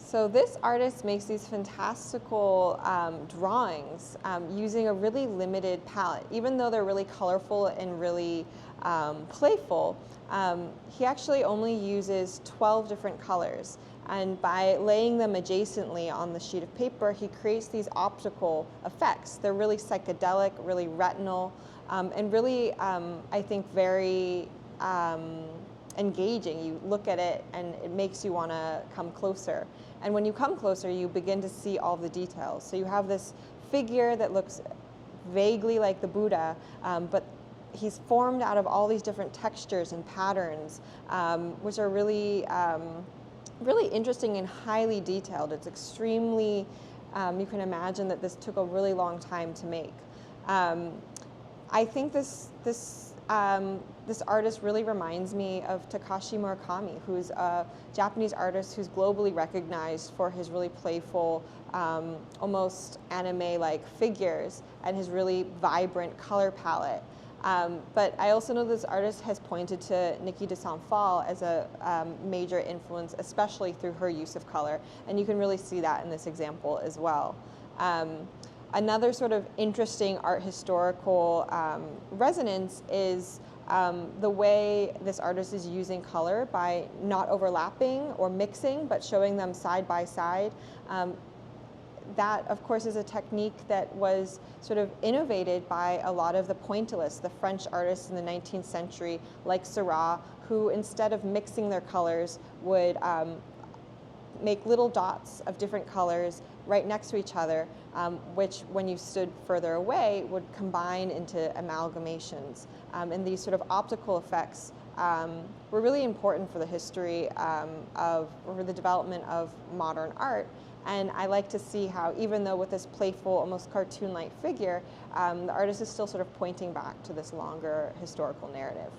So this artist makes these fantastical drawings using a really limited palette. Even though they're really colorful and really playful, he actually only uses 12 different colors. And by laying them adjacently on the sheet of paper, he creates these optical effects. They're really psychedelic, really retinal, and really, I think, very engaging. You look at it and it makes you want to come closer. And when you come closer, you begin to see all the details. So you have this figure that looks vaguely like the Buddha, but he's formed out of all these different textures and patterns, which are really, really interesting and highly detailed. It's extremely, you can imagine that this took a really long time to make. I think this artist really reminds me of Takashi Murakami, who's a Japanese artist who's globally recognized for his really playful, almost anime-like figures and his really vibrant color palette. But I also know this artist has pointed to Niki de Saint Phalle as a major influence, especially through her use of color, and you can really see that in this example as well. Another sort of interesting art historical resonance is the way this artist is using color by not overlapping or mixing, but showing them side by side. That, of course, is a technique that was sort of innovated by a lot of the pointillists, the French artists in the 19th century, like Seurat, who instead of mixing their colors would make little dots of different colors right next to each other, which when you stood further away would combine into amalgamations. And these sort of optical effects were really important for the history or the development of modern art. And I like to see how, even though with this playful, almost cartoon-like figure, the artist is still sort of pointing back to this longer historical narrative.